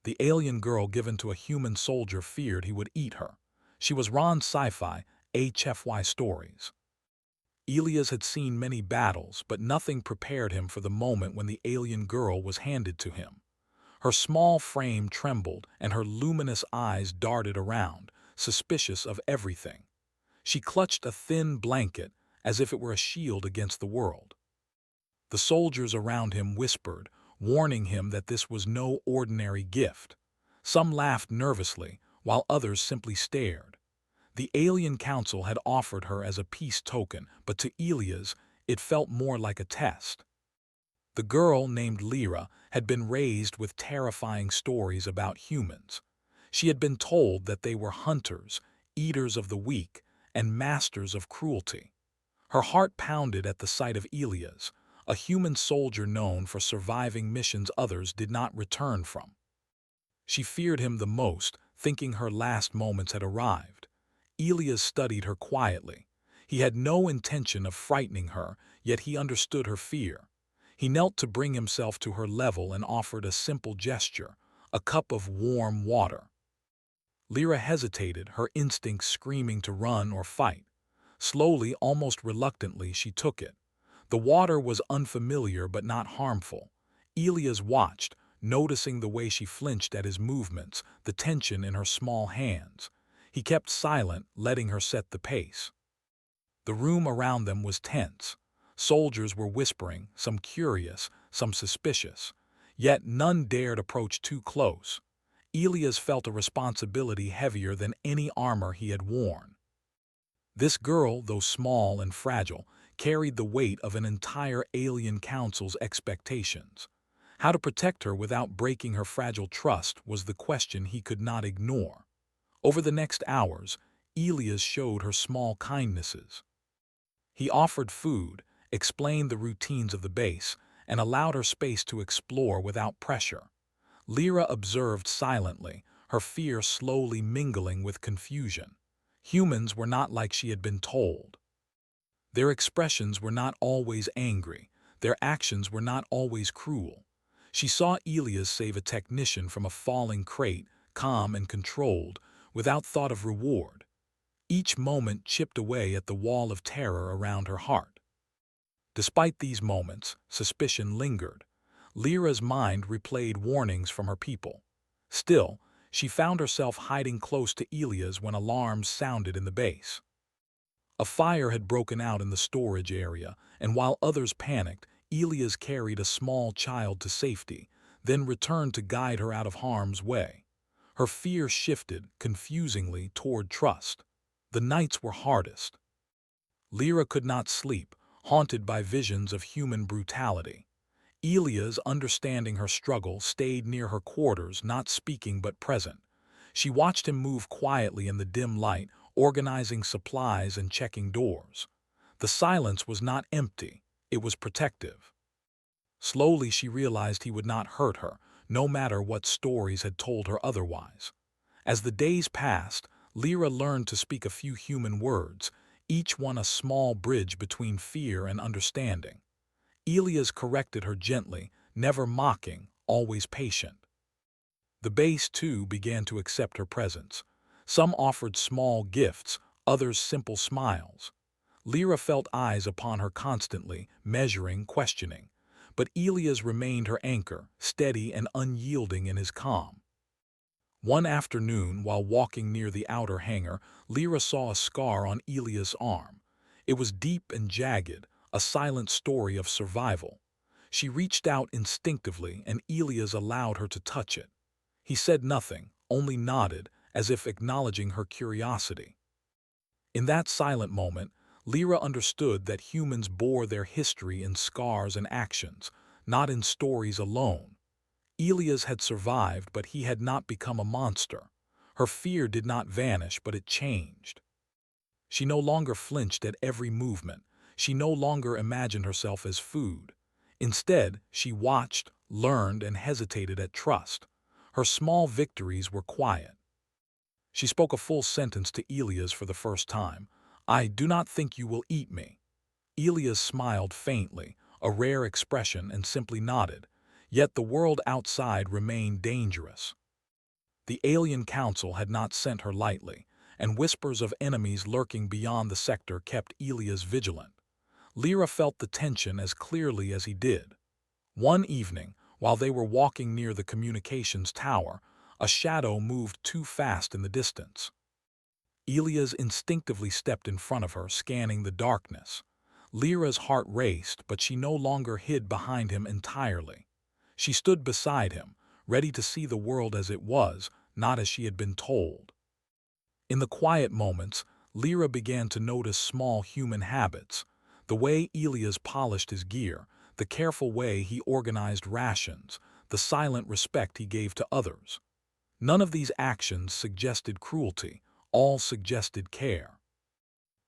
The alien girl given to a human soldier feared he would eat her. She was Ron's Sci-Fi, HFY Stories. Elias had seen many battles, but nothing prepared him for the moment when the alien girl was handed to him. Her small frame trembled, and her luminous eyes darted around, suspicious of everything. She clutched a thin blanket, as if it were a shield against the world. The soldiers around him whispered, warning him that this was no ordinary gift. Some laughed nervously, while others simply stared. The alien council had offered her as a peace token, but to Elias, it felt more like a test. The girl, named Lyra, had been raised with terrifying stories about humans. She had been told that they were hunters, eaters of the weak, and masters of cruelty. Her heart pounded at the sight of Elias, a human soldier known for surviving missions others did not return from. She feared him the most, thinking her last moments had arrived. Elias studied her quietly. He had no intention of frightening her, yet he understood her fear. He knelt to bring himself to her level and offered a simple gesture, a cup of warm water. Lyra hesitated, her instincts screaming to run or fight. Slowly, almost reluctantly, she took it. The water was unfamiliar but not harmful. Elias watched, noticing the way she flinched at his movements, the tension in her small hands. He kept silent, letting her set the pace. The room around them was tense. Soldiers were whispering, some curious, some suspicious. Yet none dared approach too close. Elias felt a responsibility heavier than any armor he had worn. This girl, though small and fragile, carried the weight of an entire alien council's expectations. How to protect her without breaking her fragile trust was the question he could not ignore. Over the next hours, Elias showed her small kindnesses. He offered food, explained the routines of the base, and allowed her space to explore without pressure. Lyra observed silently, her fear slowly mingling with confusion. Humans were not like she had been told. Their expressions were not always angry, their actions were not always cruel. She saw Elias save a technician from a falling crate, calm and controlled, without thought of reward. Each moment chipped away at the wall of terror around her heart. Despite these moments, suspicion lingered. Lyra's mind replayed warnings from her people. Still, she found herself hiding close to Elias when alarms sounded in the base. A fire had broken out in the storage area, and while others panicked, Elias carried a small child to safety, then returned to guide her out of harm's way. Her fear shifted, confusingly, toward trust. The nights were hardest. Lyra could not sleep, haunted by visions of human brutality. Elias, understanding her struggle, stayed near her quarters, not speaking but present. She watched him move quietly in the dim light, organizing supplies and checking doors. The silence was not empty, it was protective. Slowly she realized he would not hurt her, no matter what stories had told her otherwise. As the days passed, Lyra learned to speak a few human words, each one a small bridge between fear and understanding. Elias corrected her gently, never mocking, always patient. The base, too, began to accept her presence. Some offered small gifts, others simple smiles. Lyra felt eyes upon her constantly, measuring, questioning. But Elias remained her anchor, steady and unyielding in his calm. One afternoon, while walking near the outer hangar, Lyra saw a scar on Elias' arm. It was deep and jagged, a silent story of survival. She reached out instinctively, and Elias allowed her to touch it. He said nothing, only nodded, as if acknowledging her curiosity. In that silent moment, Lyra understood that humans bore their history in scars and actions, not in stories alone. Elias had survived, but he had not become a monster. Her fear did not vanish, but it changed. She no longer flinched at every movement. She no longer imagined herself as food. Instead, she watched, learned, and hesitated at trust. Her small victories were quiet. She spoke a full sentence to Elias for the first time. "I do not think you will eat me." Elias smiled faintly, a rare expression, and simply nodded. Yet the world outside remained dangerous. The alien council had not sent her lightly, and whispers of enemies lurking beyond the sector kept Elias vigilant. Lyra felt the tension as clearly as he did. One evening, while they were walking near the communications tower, a shadow moved too fast in the distance. Elias instinctively stepped in front of her, scanning the darkness. Lyra's heart raced, but she no longer hid behind him entirely. She stood beside him, ready to see the world as it was, not as she had been told. In the quiet moments, Lyra began to notice small human habits: the way Elias polished his gear, the careful way he organized rations, the silent respect he gave to others. None of these actions suggested cruelty, all suggested care.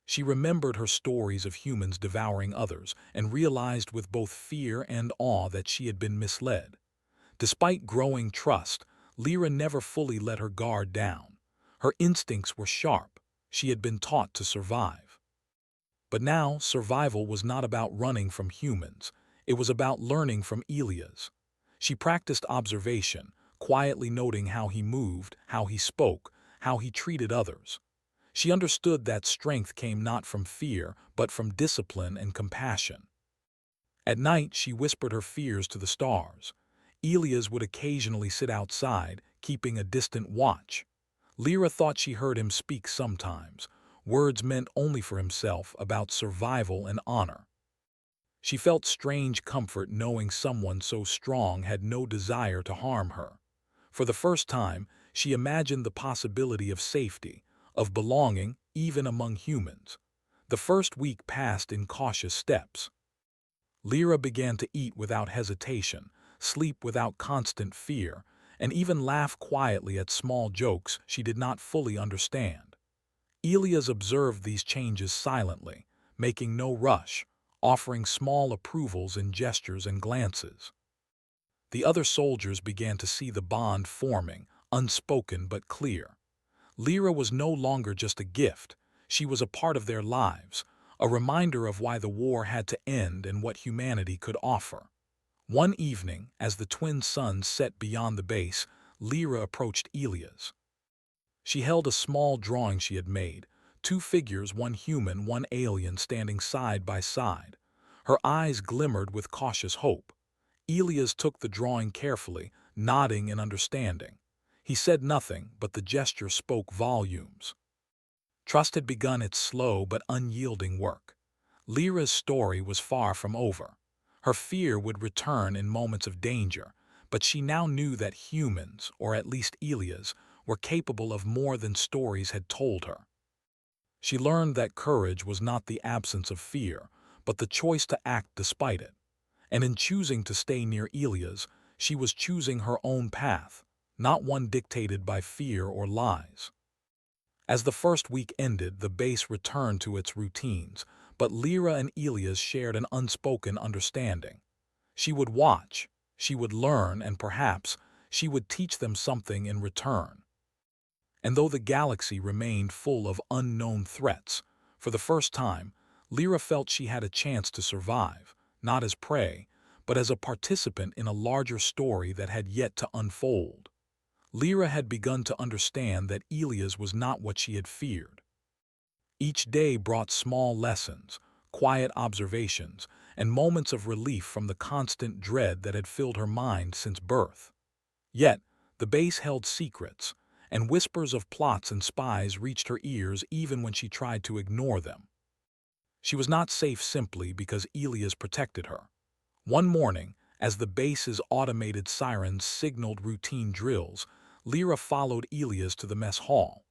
She remembered her stories of humans devouring others and realized with both fear and awe that she had been misled. Despite growing trust, Lyra never fully let her guard down. Her instincts were sharp. She had been taught to survive. But now, survival was not about running from humans. It was about learning from Elias. She practiced observation, quietly noting how he moved, how he spoke, how he treated others. She understood that strength came not from fear, but from discipline and compassion. At night, she whispered her fears to the stars. Elias would occasionally sit outside, keeping a distant watch. Lyra thought she heard him speak sometimes, words meant only for himself, about survival and honor. She felt strange comfort knowing someone so strong had no desire to harm her. For the first time, she imagined the possibility of safety, of belonging, even among humans. The first week passed in cautious steps. Lyra began to eat without hesitation, sleep without constant fear, and even laugh quietly at small jokes she did not fully understand. Elias observed these changes silently, making no rush, offering small approvals in gestures and glances. The other soldiers began to see the bond forming, unspoken but clear. Lyra was no longer just a gift, she was a part of their lives, a reminder of why the war had to end and what humanity could offer. One evening, as the twin suns set beyond the base, Lyra approached Elias. She held a small drawing she had made, two figures, one human, one alien, standing side by side. Her eyes glimmered with cautious hope. Elias took the drawing carefully, nodding in understanding. He said nothing, but the gesture spoke volumes. Trust had begun its slow but unyielding work. Lyra's story was far from over. Her fear would return in moments of danger, but she now knew that humans, or at least Elias, were capable of more than stories had told her. She learned that courage was not the absence of fear, but the choice to act despite it. And in choosing to stay near Elias, she was choosing her own path, not one dictated by fear or lies. As the first week ended, the base returned to its routines, but Lyra and Elias shared an unspoken understanding. She would watch, she would learn, and perhaps she would teach them something in return. And though the galaxy remained full of unknown threats, for the first time, Lyra felt she had a chance to survive, not as prey, but as a participant in a larger story that had yet to unfold. Lyra had begun to understand that Elias was not what she had feared. Each day brought small lessons, quiet observations, and moments of relief from the constant dread that had filled her mind since birth. Yet, the base held secrets, and whispers of plots and spies reached her ears even when she tried to ignore them. She was not safe simply because Elias protected her. One morning, as the base's automated sirens signaled routine drills, Lyra followed Elias to the mess hall.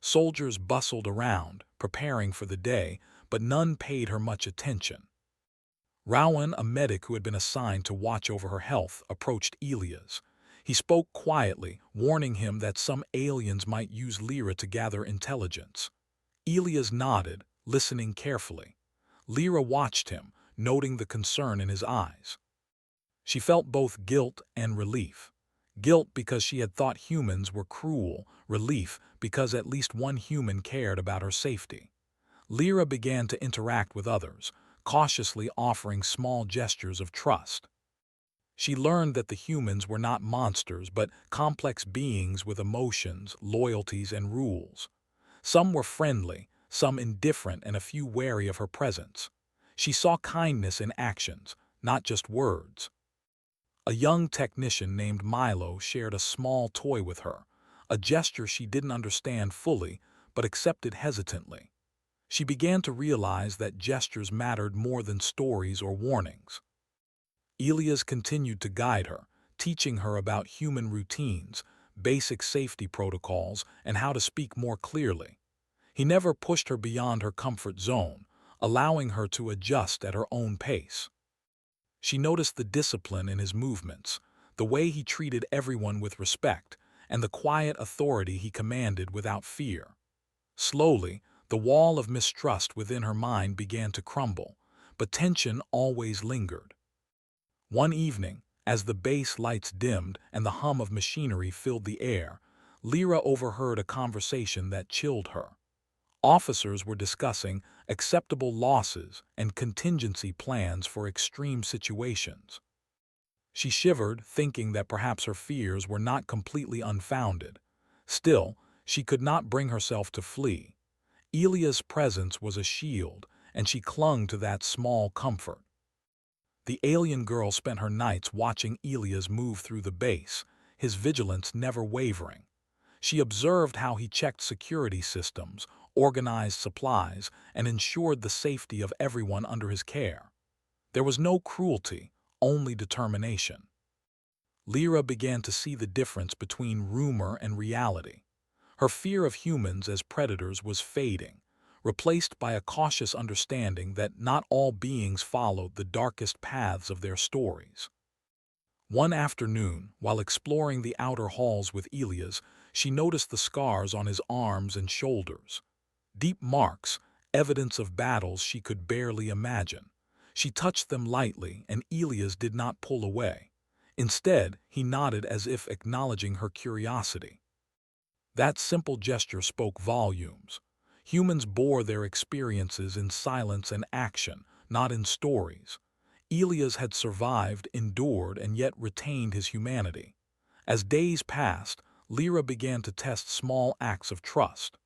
Soldiers bustled around, preparing for the day, but none paid her much attention. Rowan, a medic who had been assigned to watch over her health, approached Elias. He spoke quietly, warning him that some aliens might use Lyra to gather intelligence. Elias nodded, listening carefully. Lyra watched him, noting the concern in his eyes. She felt both guilt and relief. Guilt because she had thought humans were cruel, relief because at least one human cared about her safety. Lyra began to interact with others, cautiously offering small gestures of trust. She learned that the humans were not monsters, but complex beings with emotions, loyalties, and rules. Some were friendly, some indifferent, and a few wary of her presence. She saw kindness in actions, not just words. A young technician named Milo shared a small toy with her, a gesture she didn't understand fully, but accepted hesitantly. She began to realize that gestures mattered more than stories or warnings. Elias continued to guide her, teaching her about human routines, basic safety protocols, and how to speak more clearly. He never pushed her beyond her comfort zone, allowing her to adjust at her own pace. She noticed the discipline in his movements, the way he treated everyone with respect, and the quiet authority he commanded without fear. Slowly, the wall of mistrust within her mind began to crumble, but tension always lingered. One evening, as the base lights dimmed and the hum of machinery filled the air, Lyra overheard a conversation that chilled her. Officers were discussing acceptable losses and contingency plans for extreme situations. She shivered, thinking that perhaps her fears were not completely unfounded. Still, she could not bring herself to flee. Elia's presence was a shield, and she clung to that small comfort. The alien girl spent her nights watching Elias move through the base, his vigilance never wavering. She observed how he checked security systems, organized supplies, and ensured the safety of everyone under his care. There was no cruelty, only determination. Lyra began to see the difference between rumor and reality. Her fear of humans as predators was fading, replaced by a cautious understanding that not all beings followed the darkest paths of their stories. One afternoon, while exploring the outer halls with Elias, she noticed the scars on his arms and shoulders. Deep marks, evidence of battles she could barely imagine. She touched them lightly, and Elias did not pull away. Instead, he nodded as if acknowledging her curiosity. That simple gesture spoke volumes. Humans bore their experiences in silence and action, not in stories. Elias had survived, endured, and yet retained his humanity. As days passed, Lyra began to test small acts of trust.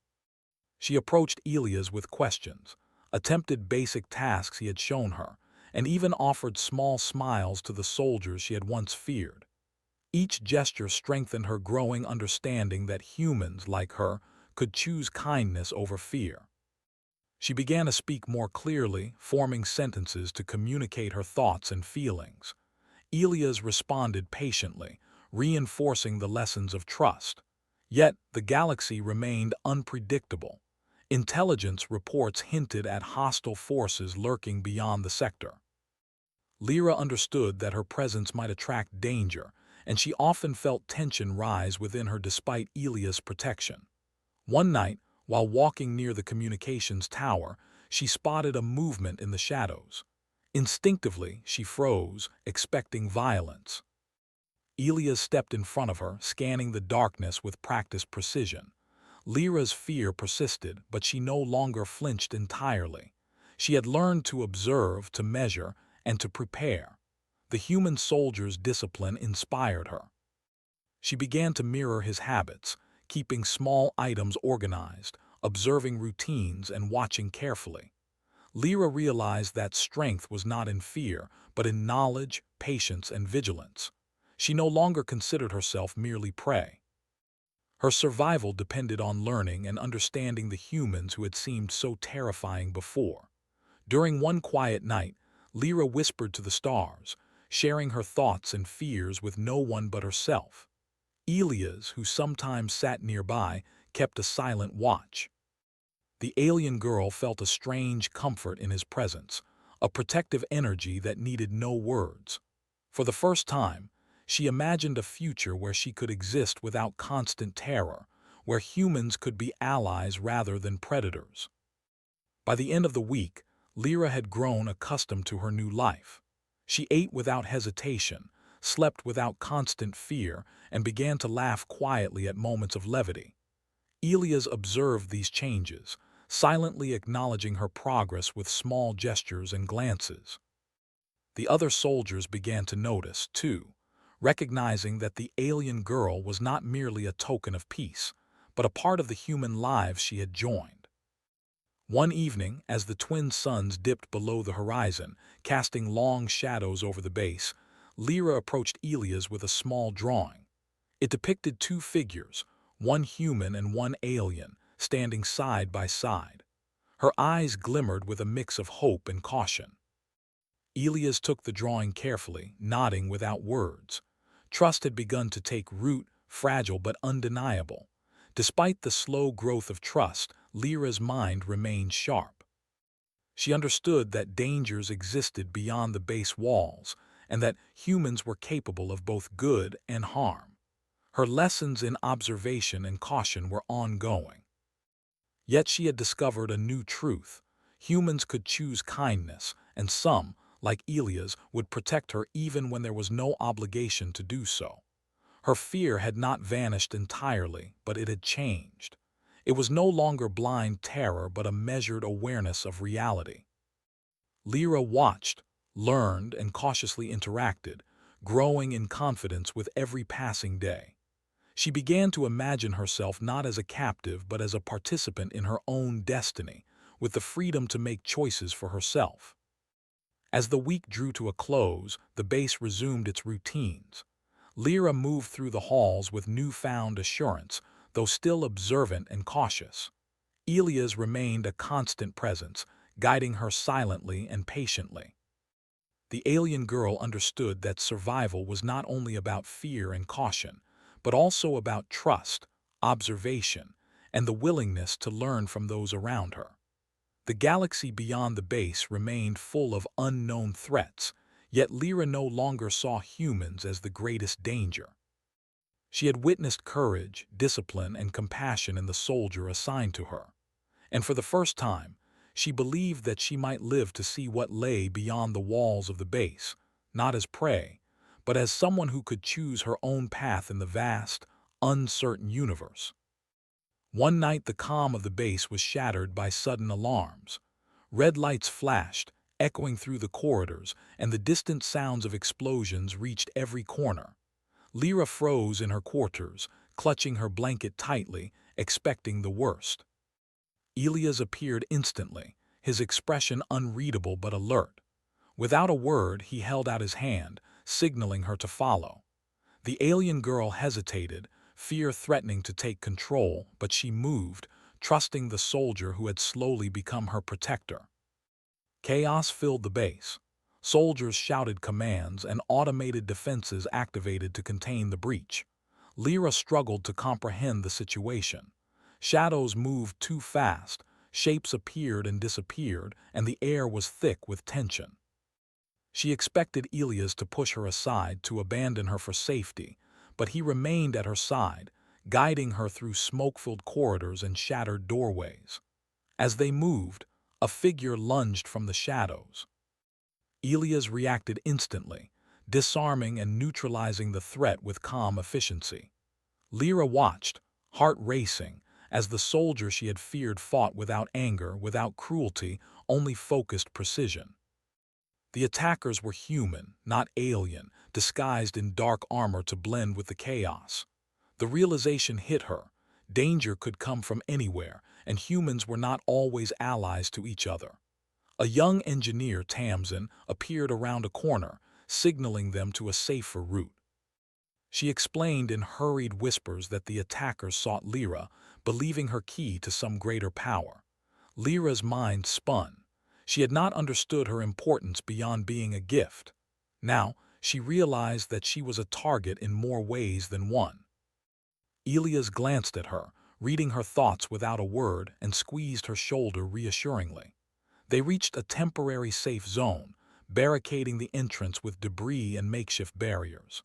She approached Elias with questions, attempted basic tasks he had shown her, and even offered small smiles to the soldiers she had once feared. Each gesture strengthened her growing understanding that humans, like her, could choose kindness over fear. She began to speak more clearly, forming sentences to communicate her thoughts and feelings. Elias responded patiently, reinforcing the lessons of trust. Yet the galaxy remained unpredictable. Intelligence reports hinted at hostile forces lurking beyond the sector. Lyra understood that her presence might attract danger, and she often felt tension rise within her despite Elias' protection. One night, while walking near the communications tower, she spotted a movement in the shadows. Instinctively, she froze, expecting violence. Elias stepped in front of her, scanning the darkness with practiced precision. Lyra's fear persisted, but she no longer flinched entirely. She had learned to observe, to measure, and to prepare. The human soldier's discipline inspired her. She began to mirror his habits, keeping small items organized, observing routines, and watching carefully. Lyra realized that strength was not in fear, but in knowledge, patience, and vigilance. She no longer considered herself merely prey. Her survival depended on learning and understanding the humans who had seemed so terrifying before. During one quiet night, Lyra whispered to the stars, sharing her thoughts and fears with no one but herself. Elias, who sometimes sat nearby, kept a silent watch. The alien girl felt a strange comfort in his presence, a protective energy that needed no words. For the first time, she imagined a future where she could exist without constant terror, where humans could be allies rather than predators. By the end of the week, Lyra had grown accustomed to her new life. She ate without hesitation, slept without constant fear, and began to laugh quietly at moments of levity. Elias observed these changes, silently acknowledging her progress with small gestures and glances. The other soldiers began to notice, too, recognizing that the alien girl was not merely a token of peace, but a part of the human lives she had joined. One evening, as the twin suns dipped below the horizon, casting long shadows over the base, Lyra approached Elias with a small drawing. It depicted two figures, one human and one alien, standing side by side. Her eyes glimmered with a mix of hope and caution. Elias took the drawing carefully, nodding without words. Trust had begun to take root, fragile but undeniable. Despite the slow growth of trust, Lyra's mind remained sharp. She understood that dangers existed beyond the base walls, and that humans were capable of both good and harm. Her lessons in observation and caution were ongoing. Yet she had discovered a new truth. Humans could choose kindness, and some, like Elias, would protect her even when there was no obligation to do so. Her fear had not vanished entirely, but it had changed. It was no longer blind terror but a measured awareness of reality. Lyra watched, learned, and cautiously interacted, growing in confidence with every passing day. She began to imagine herself not as a captive but as a participant in her own destiny, with the freedom to make choices for herself. As the week drew to a close, the base resumed its routines. Lyra moved through the halls with newfound assurance, though still observant and cautious. Elias remained a constant presence, guiding her silently and patiently. The alien girl understood that survival was not only about fear and caution, but also about trust, observation, and the willingness to learn from those around her. The galaxy beyond the base remained full of unknown threats, yet Lyra no longer saw humans as the greatest danger. She had witnessed courage, discipline, and compassion in the soldier assigned to her, and for the first time, she believed that she might live to see what lay beyond the walls of the base, not as prey, but as someone who could choose her own path in the vast, uncertain universe. One night the calm of the base was shattered by sudden alarms. Red lights flashed, echoing through the corridors, and the distant sounds of explosions reached every corner. Lyra froze in her quarters, clutching her blanket tightly, expecting the worst. Elias appeared instantly, his expression unreadable but alert. Without a word, he held out his hand, signaling her to follow. The alien girl hesitated, fear threatening to take control, but she moved, trusting the soldier who had slowly become her protector. Chaos filled the base. Soldiers shouted commands and automated defenses activated to contain the breach. Lyra struggled to comprehend the situation. Shadows moved too fast, shapes appeared and disappeared, and the air was thick with tension. She expected Elias to push her aside, to abandon her for safety, but he remained at her side, guiding her through smoke-filled corridors and shattered doorways. As they moved, a figure lunged from the shadows. Elias reacted instantly, disarming and neutralizing the threat with calm efficiency. Lyra watched, heart racing, as the soldier she had feared fought without anger, without cruelty, only focused precision. The attackers were human, not alien, disguised in dark armor to blend with the chaos. The realization hit her. Danger could come from anywhere, and humans were not always allies to each other. A young engineer, Tamsin, appeared around a corner, signaling them to a safer route. She explained in hurried whispers that the attackers sought Lyra, believing her key to some greater power. Lyra's mind spun. She had not understood her importance beyond being a gift. Now, she realized that she was a target in more ways than one. Elias glanced at her, reading her thoughts without a word, and squeezed her shoulder reassuringly. They reached a temporary safe zone, barricading the entrance with debris and makeshift barriers.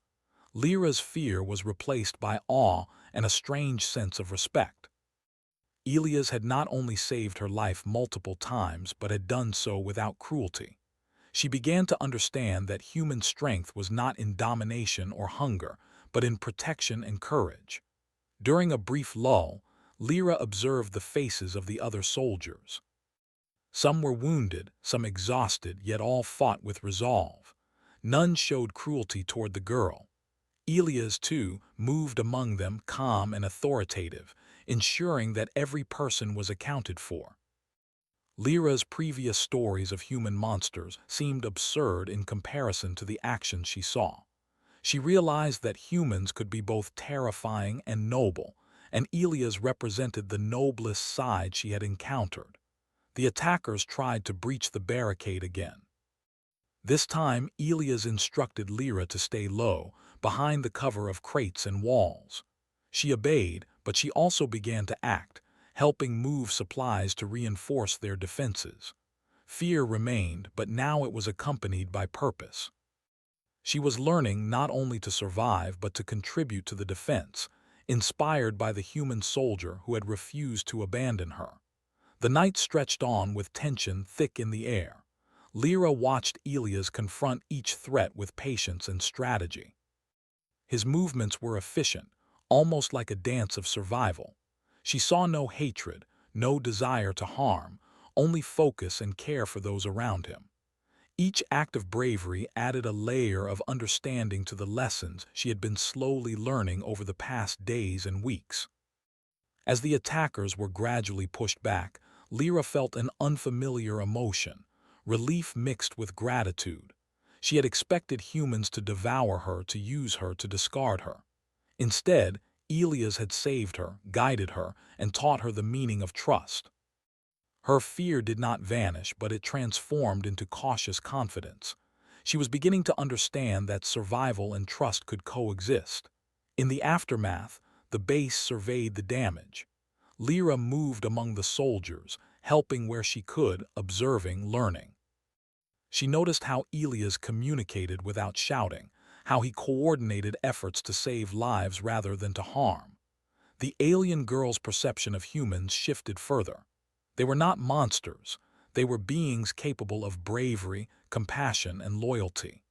Lyra's fear was replaced by awe and a strange sense of respect. Elias had not only saved her life multiple times but had done so without cruelty. She began to understand that human strength was not in domination or hunger, but in protection and courage. During a brief lull, Lyra observed the faces of the other soldiers. Some were wounded, some exhausted, yet all fought with resolve. None showed cruelty toward the girl. Elias, too, moved among them calm and authoritative, ensuring that every person was accounted for. Lyra's previous stories of human monsters seemed absurd in comparison to the actions she saw. She realized that humans could be both terrifying and noble, and Elias represented the noblest side she had encountered. The attackers tried to breach the barricade again. This time, Elias instructed Lyra to stay low, behind the cover of crates and walls. She obeyed, but she also began to act, helping move supplies to reinforce their defenses. Fear remained, but now it was accompanied by purpose. She was learning not only to survive but to contribute to the defense, inspired by the human soldier who had refused to abandon her. The night stretched on with tension thick in the air. Lyra watched Elias confront each threat with patience and strategy. His movements were efficient, almost like a dance of survival. She saw no hatred, no desire to harm, only focus and care for those around him. Each act of bravery added a layer of understanding to the lessons she had been slowly learning over the past days and weeks. As the attackers were gradually pushed back, Lyra felt an unfamiliar emotion, relief mixed with gratitude. She had expected humans to devour her, to use her, to discard her. Instead, Elias had saved her, guided her, and taught her the meaning of trust. Her fear did not vanish, but it transformed into cautious confidence. She was beginning to understand that survival and trust could coexist. In the aftermath, the base surveyed the damage. Lyra moved among the soldiers, helping where she could, observing, learning. She noticed how Elias communicated without shouting, how he coordinated efforts to save lives rather than to harm. The alien girl's perception of humans shifted further. They were not monsters. They were beings capable of bravery, compassion, and loyalty.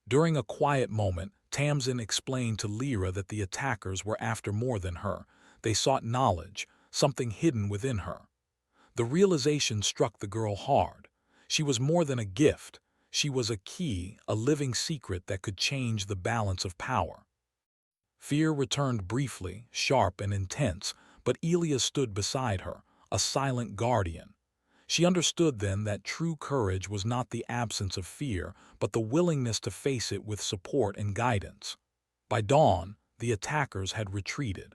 During a quiet moment, Tamsin explained to Lyra that the attackers were after more than her. They sought knowledge, something hidden within her. The realization struck the girl hard. She was more than a gift. She was a key, a living secret that could change the balance of power. Fear returned briefly, sharp and intense, but Elias stood beside her, a silent guardian. She understood then that true courage was not the absence of fear, but the willingness to face it with support and guidance. By dawn, the attackers had retreated.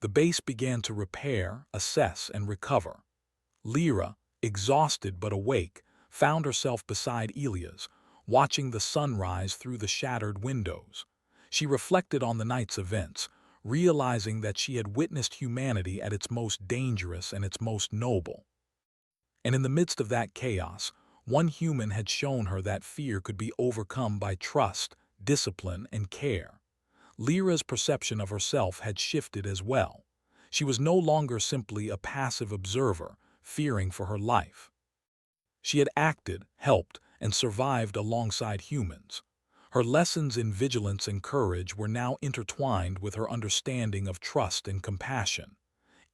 The base began to repair, assess, and recover. Lyra, exhausted but awake, found herself beside Elias, watching the sunrise through the shattered windows. She reflected on the night's events, realizing that she had witnessed humanity at its most dangerous and its most noble. And in the midst of that chaos, one human had shown her that fear could be overcome by trust, discipline, and care. Lyra's perception of herself had shifted as well. She was no longer simply a passive observer, fearing for her life. She had acted, helped, and survived alongside humans. Her lessons in vigilance and courage were now intertwined with her understanding of trust and compassion.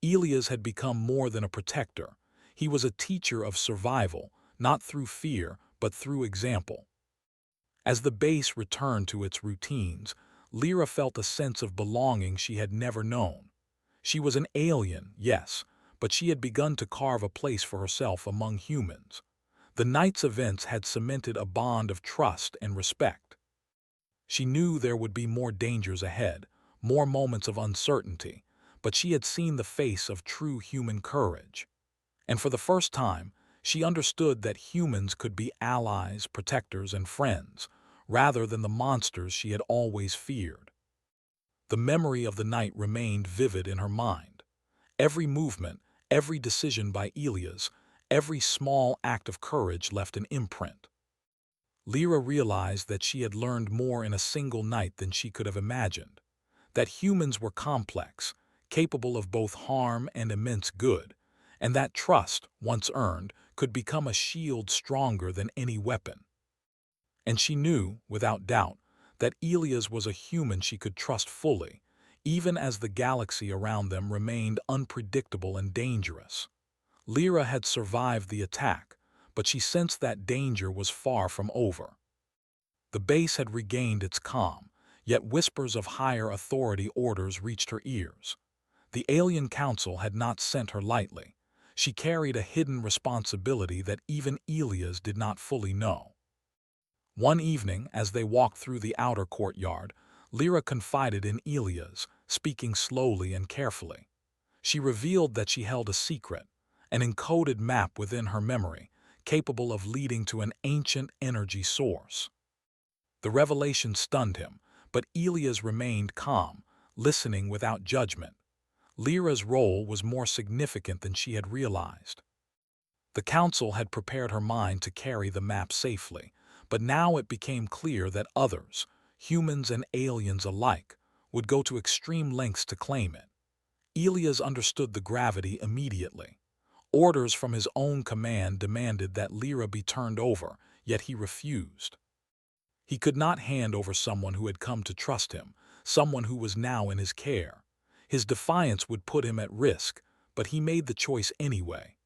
Elias had become more than a protector. He was a teacher of survival, not through fear, but through example. As the base returned to its routines, Lyra felt a sense of belonging she had never known. She was an alien, yes, but she had begun to carve a place for herself among humans. The night's events had cemented a bond of trust and respect. She knew there would be more dangers ahead, more moments of uncertainty, but she had seen the face of true human courage. And for the first time, she understood that humans could be allies, protectors, and friends, rather than the monsters she had always feared. The memory of the night remained vivid in her mind. Every movement, every decision by Elias, every small act of courage left an imprint. Lyra realized that she had learned more in a single night than she could have imagined, that humans were complex, capable of both harm and immense good, and that trust, once earned, could become a shield stronger than any weapon. And she knew, without doubt, that Elias was a human she could trust fully, even as the galaxy around them remained unpredictable and dangerous. Lyra had survived the attack, but she sensed that danger was far from over. The base had regained its calm, yet whispers of higher authority orders reached her ears. The alien council had not sent her lightly. She carried a hidden responsibility that even Elias did not fully know. One evening, as they walked through the outer courtyard, Lyra confided in Elias, speaking slowly and carefully. She revealed that she held a secret, an encoded map within her memory, capable of leading to an ancient energy source. The revelation stunned him, but Elias remained calm, listening without judgment. Lyra's role was more significant than she had realized. The council had prepared her mind to carry the map safely, but now it became clear that others, humans and aliens alike, would go to extreme lengths to claim it. Elias understood the gravity immediately. Orders from his own command demanded that Lyra be turned over, yet he refused. He could not hand over someone who had come to trust him, someone who was now in his care. His defiance would put him at risk, but he made the choice anyway.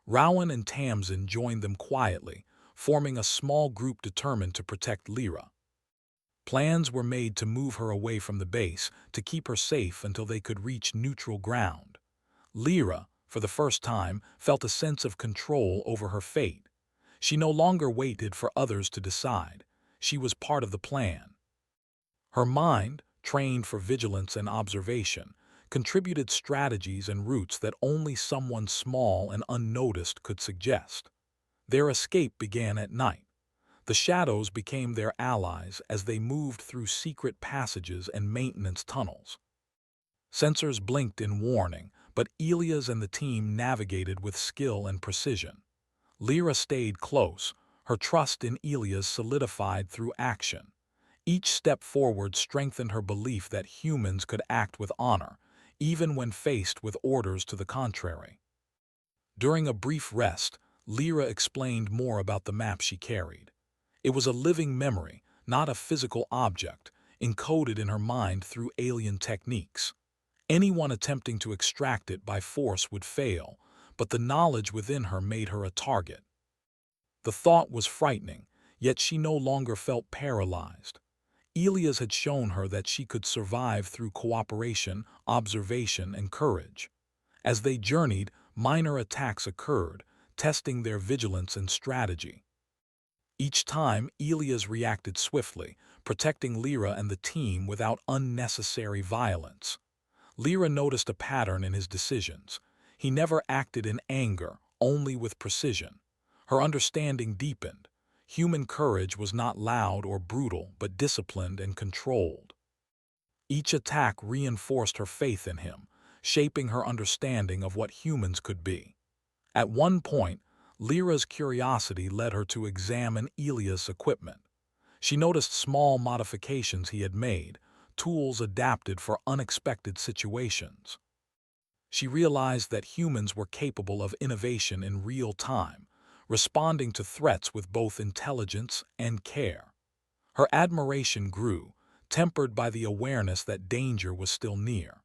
Rowan and Tamsin joined them quietly, forming a small group determined to protect Lyra. Plans were made to move her away from the base, to keep her safe until they could reach neutral ground. Lyra, for the first time, felt a sense of control over her fate. She no longer waited for others to decide. She was part of the plan. Her mind, trained for vigilance and observation, contributed strategies and routes that only someone small and unnoticed could suggest. Their escape began at night. The shadows became their allies as they moved through secret passages and maintenance tunnels. Sensors blinked in warning, but Elias and the team navigated with skill and precision. Lyra stayed close, her trust in Elias solidified through action. Each step forward strengthened her belief that humans could act with honor, even when faced with orders to the contrary. During a brief rest, Lyra explained more about the map she carried. It was a living memory, not a physical object, encoded in her mind through alien techniques. Anyone attempting to extract it by force would fail, but the knowledge within her made her a target. The thought was frightening, yet she no longer felt paralyzed. Elias had shown her that she could survive through cooperation, observation, and courage. As they journeyed, minor attacks occurred, testing their vigilance and strategy. Each time, Elias reacted swiftly, protecting Lyra and the team without unnecessary violence. Lyra noticed a pattern in his decisions. He never acted in anger, only with precision. Her understanding deepened. Human courage was not loud or brutal, but disciplined and controlled. Each attack reinforced her faith in him, shaping her understanding of what humans could be. At one point, Lyra's curiosity led her to examine Elias' equipment. She noticed small modifications he had made, tools adapted for unexpected situations. She realized that humans were capable of innovation in real time, responding to threats with both intelligence and care. Her admiration grew, tempered by the awareness that danger was still near.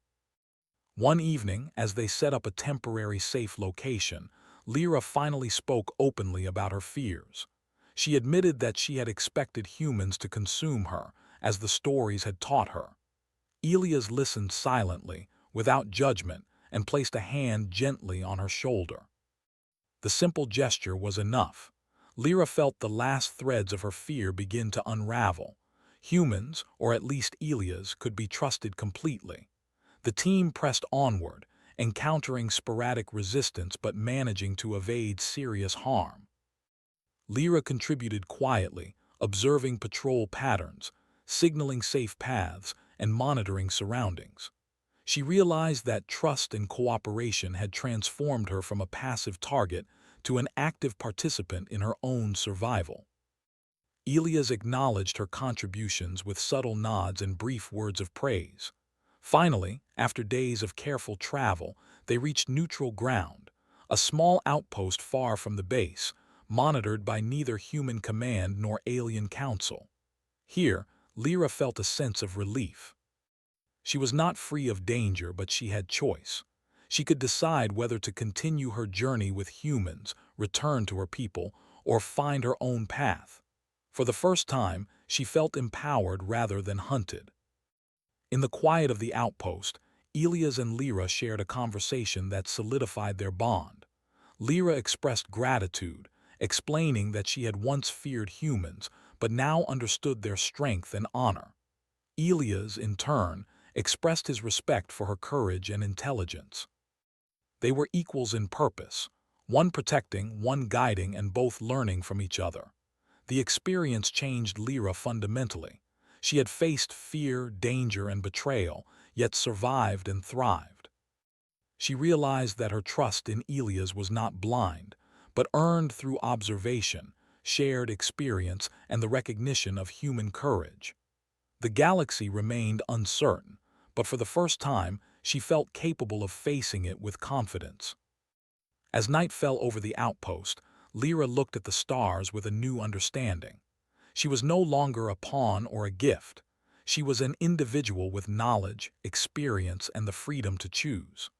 One evening, as they set up a temporary safe location, Lyra finally spoke openly about her fears. She admitted that she had expected humans to consume her, as the stories had taught her. Elias listened silently, without judgment, and placed a hand gently on her shoulder. The simple gesture was enough. Lyra felt the last threads of her fear begin to unravel. Humans, or at least Elias, could be trusted completely. The team pressed onward, encountering sporadic resistance but managing to evade serious harm. Lyra contributed quietly, observing patrol patterns, signaling safe paths, and monitoring surroundings. She realized that trust and cooperation had transformed her from a passive target to an active participant in her own survival. Elias acknowledged her contributions with subtle nods and brief words of praise. Finally, after days of careful travel, they reached neutral ground, a small outpost far from the base, monitored by neither human command nor alien council. Here, Lyra felt a sense of relief. She was not free of danger, but she had choice. She could decide whether to continue her journey with humans, return to her people, or find her own path. For the first time, She felt empowered rather than hunted. In the quiet of the outpost, Elias and Lyra shared a conversation that solidified their bond. Lyra expressed gratitude, explaining that she had once feared humans but now understood their strength and honor. Elias, in turn, expressed his respect for her courage and intelligence. They were equals in purpose, one protecting, one guiding, and both learning from each other. The experience changed Lyra fundamentally. She had faced fear, danger, and betrayal, yet survived and thrived. She realized that her trust in Elias was not blind, but earned through observation, shared experience, and the recognition of human courage. The galaxy remained uncertain, but for the first time, she felt capable of facing it with confidence. As night fell over the outpost, Lyra looked at the stars with a new understanding. She was no longer a pawn or a gift. She was an individual with knowledge, experience, and the freedom to choose.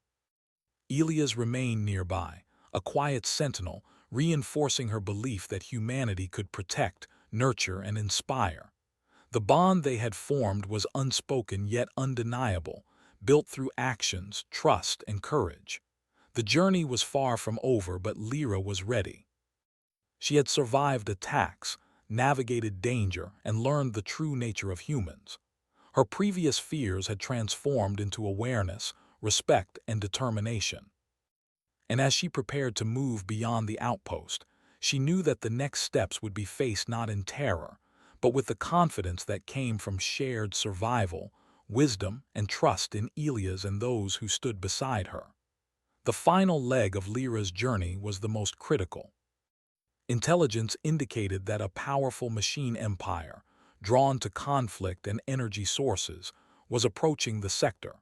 Elias remained nearby, a quiet sentinel, reinforcing her belief that humanity could protect, nurture, and inspire. The bond they had formed was unspoken yet undeniable, built through actions, trust, and courage. The journey was far from over, but Lyra was ready. She had survived attacks, navigated danger, and learned the true nature of humans. Her previous fears had transformed into awareness, respect, and determination. And as she prepared to move beyond the outpost, she knew that the next steps would be faced not in terror, but with the confidence that came from shared survival, wisdom, and trust in Elias and those who stood beside her. The final leg of Lyra's journey was the most critical. Intelligence indicated that a powerful machine empire, drawn to conflict and energy sources, was approaching the sector.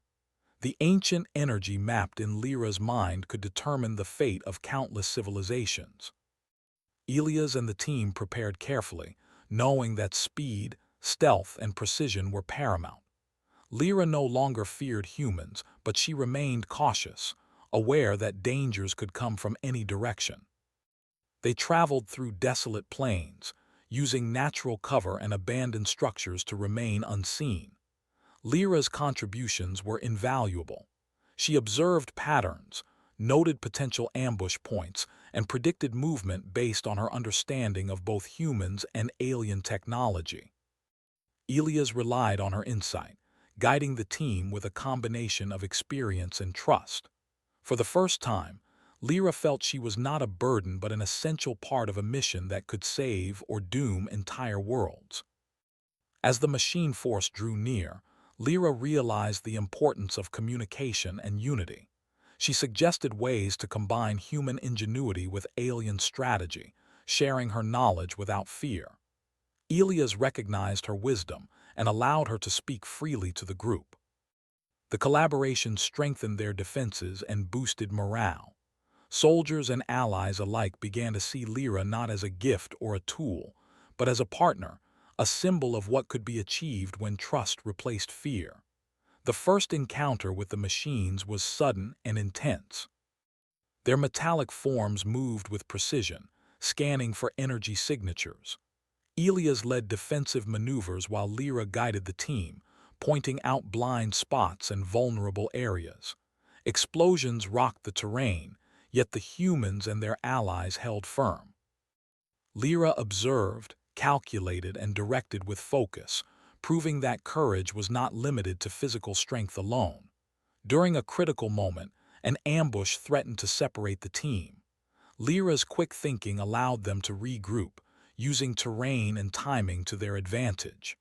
The ancient energy mapped in Lyra's mind could determine the fate of countless civilizations. Elias and the team prepared carefully, knowing that speed, stealth, and precision were paramount. Lyra no longer feared humans, but she remained cautious, aware that dangers could come from any direction. They traveled through desolate plains, using natural cover and abandoned structures to remain unseen. Lyra's contributions were invaluable. She observed patterns, noted potential ambush points, and predicted movement based on her understanding of both humans and alien technology. Elias relied on her insight, guiding the team with a combination of experience and trust. For the first time, Lyra felt she was not a burden but an essential part of a mission that could save or doom entire worlds. As the machine force drew near, Lyra realized the importance of communication and unity. She suggested ways to combine human ingenuity with alien strategy, sharing her knowledge without fear. Elias recognized her wisdom and allowed her to speak freely to the group. The collaboration strengthened their defenses and boosted morale. Soldiers and allies alike began to see Lyra not as a gift or a tool, but as a partner, a symbol of what could be achieved when trust replaced fear. The first encounter with the machines was sudden and intense. Their metallic forms moved with precision, scanning for energy signatures. Elias led defensive maneuvers while Lyra guided the team, pointing out blind spots and vulnerable areas. Explosions rocked the terrain, yet the humans and their allies held firm. Lyra observed, calculated, and directed with focus, proving that courage was not limited to physical strength alone. During a critical moment, an ambush threatened to separate the team. Lyra's quick thinking allowed them to regroup, using terrain and timing to their advantage.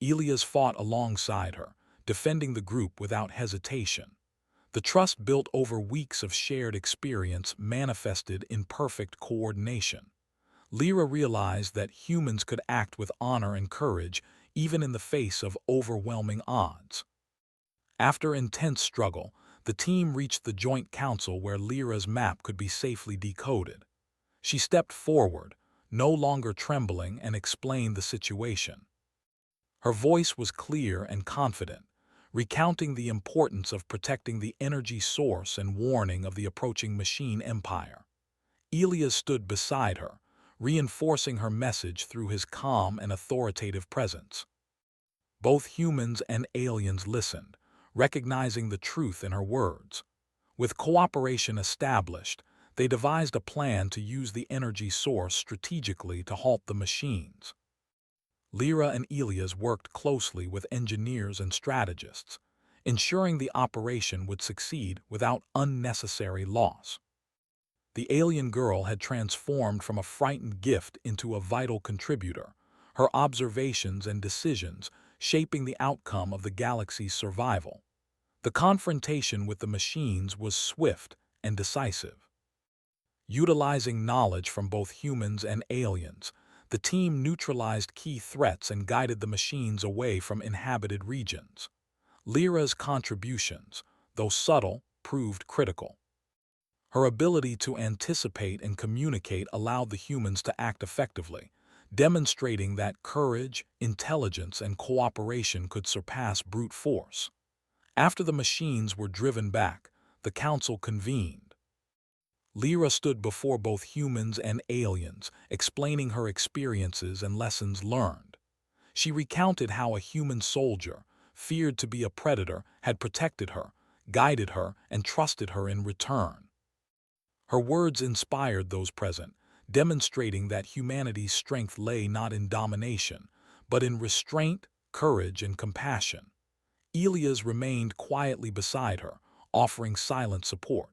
Elias fought alongside her, defending the group without hesitation. The trust built over weeks of shared experience manifested in perfect coordination. Lyra realized that humans could act with honor and courage even in the face of overwhelming odds. After intense struggle, the team reached the joint council where Lyra's map could be safely decoded. She stepped forward, no longer trembling, and explained the situation. Her voice was clear and confident, recounting the importance of protecting the energy source and warning of the approaching machine empire. Elias stood beside her, reinforcing her message through his calm and authoritative presence. Both humans and aliens listened, recognizing the truth in her words. With cooperation established, they devised a plan to use the energy source strategically to halt the machines. Lyra and Elias worked closely with engineers and strategists, ensuring the operation would succeed without unnecessary loss. The alien girl had transformed from a frightened gift into a vital contributor, her observations and decisions shaping the outcome of the galaxy's survival. The confrontation with the machines was swift and decisive. Utilizing knowledge from both humans and aliens, the team neutralized key threats and guided the machines away from inhabited regions. Lyra's contributions, though subtle, proved critical. Her ability to anticipate and communicate allowed the humans to act effectively, demonstrating that courage, intelligence, and cooperation could surpass brute force. After the machines were driven back, the council convened. Lyra stood before both humans and aliens, explaining her experiences and lessons learned. She recounted how a human soldier, feared to be a predator, had protected her, guided her, and trusted her in return. Her words inspired those present, demonstrating that humanity's strength lay not in domination, but in restraint, courage, and compassion. Elias remained quietly beside her, offering silent support.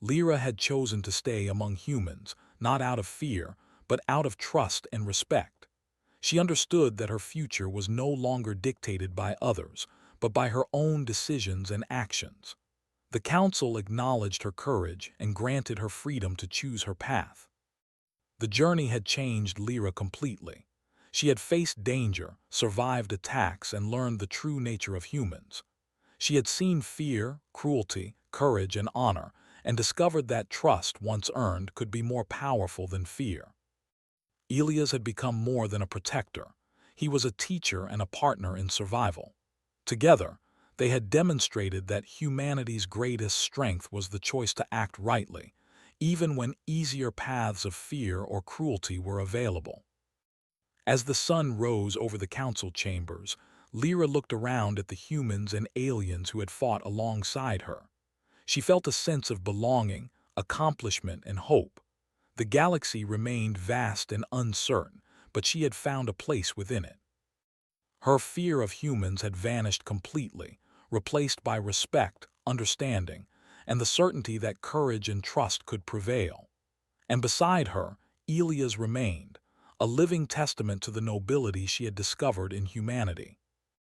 Lyra had chosen to stay among humans, not out of fear, but out of trust and respect. She understood that her future was no longer dictated by others, but by her own decisions and actions. The council acknowledged her courage and granted her freedom to choose her path. The journey had changed Lyra completely. She had faced danger, survived attacks, and learned the true nature of humans. She had seen fear, cruelty, courage, and honor, and discovered that trust, once earned, could be more powerful than fear. Elias had become more than a protector. He was a teacher and a partner in survival. Together, they had demonstrated that humanity's greatest strength was the choice to act rightly, even when easier paths of fear or cruelty were available. As the sun rose over the council chambers, Lyra looked around at the humans and aliens who had fought alongside her. She felt a sense of belonging, accomplishment, and hope. The galaxy remained vast and uncertain, but she had found a place within it. Her fear of humans had vanished completely, replaced by respect, understanding, and the certainty that courage and trust could prevail. And beside her, Elias remained, a living testament to the nobility she had discovered in humanity.